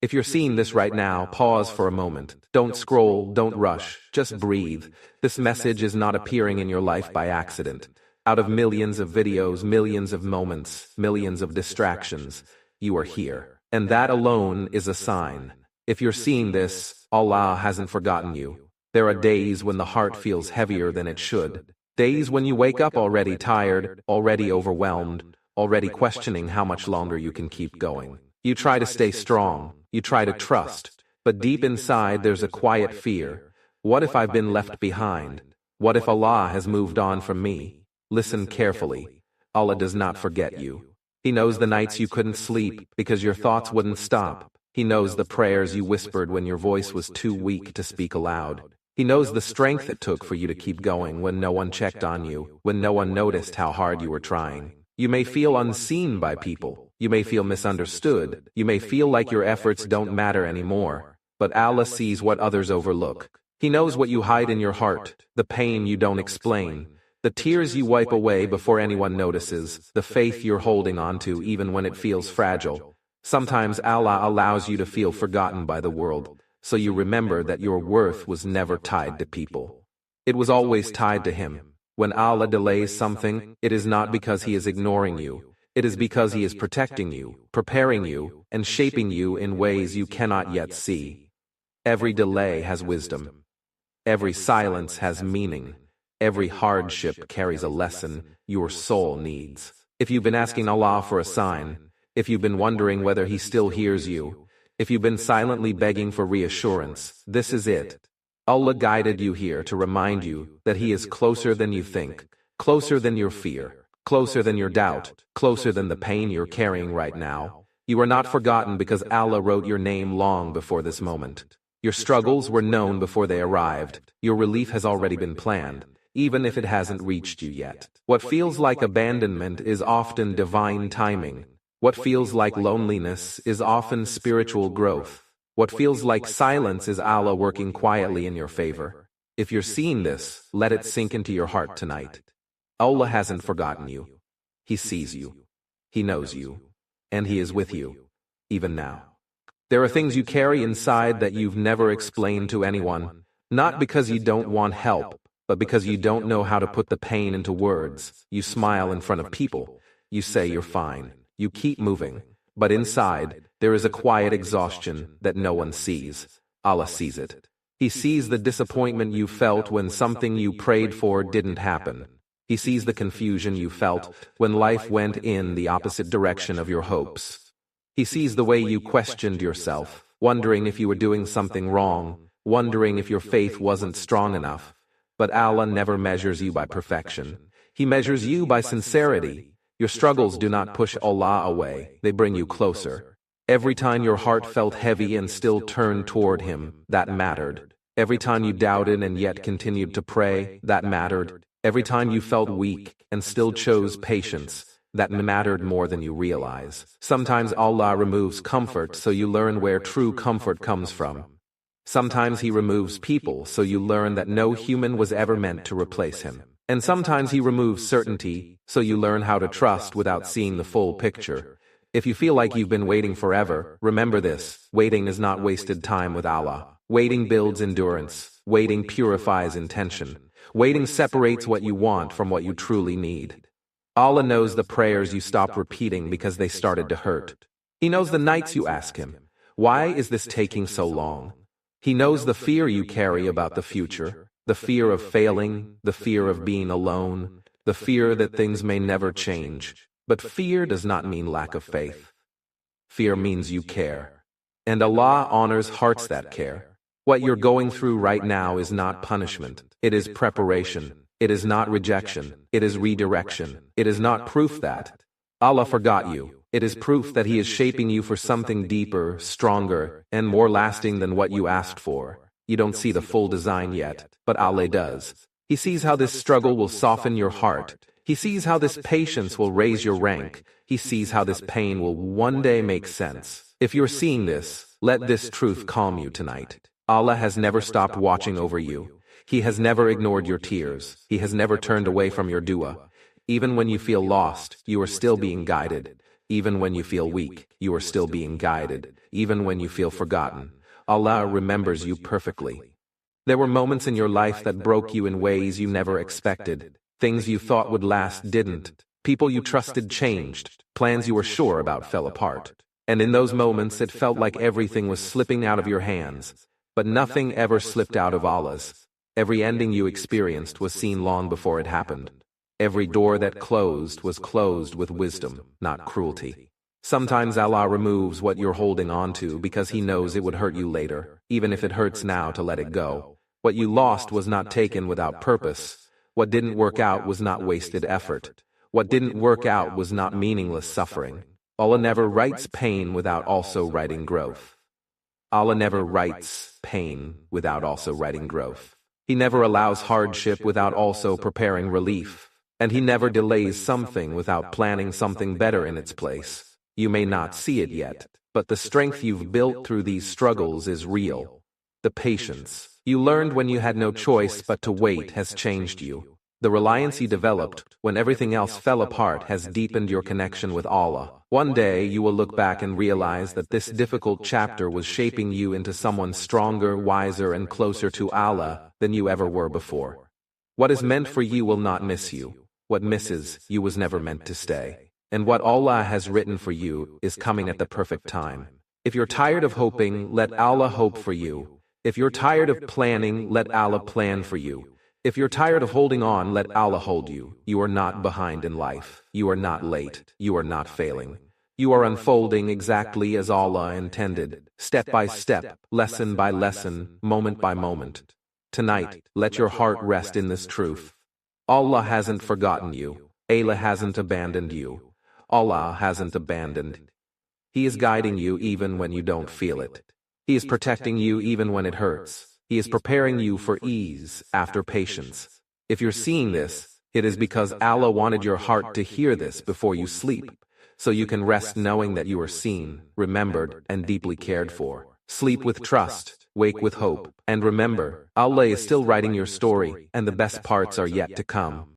If you're seeing this right now, pause for a moment. Don't scroll, don't rush, just breathe. This message is not appearing in your life by accident. Out of millions of videos, millions of moments, millions of distractions, you are here. And that alone is a sign. If you're seeing this, Allah hasn't forgotten you. There are days when the heart feels heavier than it should. Days when you wake up already tired, already overwhelmed, already questioning how much longer you can keep going. You try to stay strong, you try to trust, but deep inside there's a quiet fear. What if I've been left behind? What if Allah has moved on from me? Listen carefully. Allah does not forget you. He knows the nights you couldn't sleep because your thoughts wouldn't stop. He knows the prayers you whispered when your voice was too weak to speak aloud. He knows the strength it took for you to keep going when no one checked on you, when no one noticed how hard you were trying. You may feel unseen by people. You may feel misunderstood. You may feel like your efforts don't matter anymore. But Allah sees what others overlook. He knows what you hide in your heart, the pain you don't explain, the tears you wipe away before anyone notices, the faith you're holding on to even when it feels fragile. Sometimes Allah allows you to feel forgotten by the world, so you remember that your worth was never tied to people. It was always tied to Him. When Allah delays something, it is not because He is ignoring you. It is because He is protecting you, preparing you, and shaping you in ways you cannot yet see. Every delay has wisdom. Every silence has meaning. Every hardship carries a lesson your soul needs. If you've been asking Allah for a sign, if you've been wondering whether He still hears you, if you've been silently begging for reassurance, this is it. Allah guided you here to remind you that He is closer than you think, closer than your fear, closer than your doubt, closer than the pain you're carrying right now. You are not forgotten because Allah wrote your name long before this moment. Your struggles were known before they arrived. Your relief has already been planned, even if it hasn't reached you yet. What feels like abandonment is often divine timing. What feels like loneliness is often spiritual growth. What feels like silence is Allah working quietly in your favor. If you're seeing this, let it sink into your heart tonight. Allah hasn't forgotten you. He sees you. He knows you. And He is with you, even now. There are things you carry inside that you've never explained to anyone, not because you don't want help, but because you don't know how to put the pain into words. You smile in front of people. You say you're fine. You keep moving. But inside, there is a quiet exhaustion that no one sees. Allah sees it. He sees the disappointment you felt when something you prayed for didn't happen. He sees the confusion you felt when life went in the opposite direction of your hopes. He sees the way you questioned yourself, wondering if you were doing something wrong, wondering if your faith wasn't strong enough. But Allah never measures you by perfection. He measures you by sincerity. Your struggles do not push Allah away, they bring you closer. Every time your heart felt heavy and still turned toward Him, that mattered. Every time you doubted and yet continued to pray, that mattered. Every time you felt weak and still chose patience, that mattered more than you realize. Sometimes Allah removes comfort so you learn where true comfort comes from. Sometimes He removes people so you learn that no human was ever meant to replace Him. And sometimes He removes certainty so you learn how to trust without seeing the full picture. If you feel like you've been waiting forever, remember this: waiting is not wasted time with Allah. Waiting builds endurance. Waiting purifies intention. Waiting separates what you want from what you truly need. Allah knows the prayers you stopped repeating because they started to hurt. He knows the nights you ask Him, "Why is this taking so long?" He knows the fear you carry about the future, the fear of failing, the fear of being alone, the fear that things may never change. But fear does not mean lack of faith. Fear means you care. And Allah honors hearts that care. What you're going through right now is not punishment. It is preparation. It is not rejection. It is redirection. It is not proof that Allah forgot you. It is proof that He is shaping you for something deeper, stronger, and more lasting than what you asked for. You don't see the full design yet, but Allah does. He sees how this struggle will soften your heart. He sees how this patience will raise your rank. He sees how this pain will one day make sense. If you're seeing this, let this truth calm you tonight. Allah has never stopped watching over you. He has never ignored your tears. He has never turned away from your dua. Even when you feel lost, you are still being guided. Even when you feel weak, you are still being guided. even when you feel forgotten. Allah remembers you perfectly. There were moments in your life that broke you in ways you never expected. Things you thought would last didn't. People you trusted changed. Plans you were sure about fell apart. And in those moments it felt like everything was slipping out of your hands. But nothing ever slipped out of Allah's. Every ending you experienced was seen long before it happened. Every door that closed was closed with wisdom, not cruelty. Sometimes Allah removes what you're holding on to because He knows it would hurt you later, even if it hurts now to let it go. What you lost was not taken without purpose. What didn't work out was not wasted effort. What didn't work out was not meaningless suffering. Allah never writes pain without also writing growth. Allah never writes pain without also writing growth. He never allows hardship without also preparing relief. And He never delays something without planning something better in its place. You may not see it yet, but the strength you've built through these struggles is real. The patience you learned when you had no choice but to wait has changed you. The reliance you developed when everything else fell apart has deepened your connection with Allah. One day you will look back and realize that this difficult chapter was shaping you into someone stronger, wiser, and closer to Allah than you ever were before. What is meant for you will not miss you. What misses you was never meant to stay. And what Allah has written for you is coming at the perfect time. If you're tired of hoping, let Allah hope for you. If you're tired of planning, let Allah plan for you. If you're tired of holding on, let Allah hold you. You are not behind in life. You are not late. You are not failing. You are unfolding exactly as Allah intended, step by step, lesson by lesson, moment by moment. Tonight, let your heart rest in this truth. Allah hasn't forgotten you. Allah hasn't abandoned you. Allah hasn't abandoned. He is guiding you even when you don't feel it. He is protecting you even when it hurts. He is preparing you for ease after patience. If you're seeing this, it is because Allah wanted your heart to hear this before you sleep, so you can rest knowing that you are seen, remembered, and deeply cared for. Sleep with trust, wake with hope, and remember, Allah is still writing your story, and the best parts are yet to come.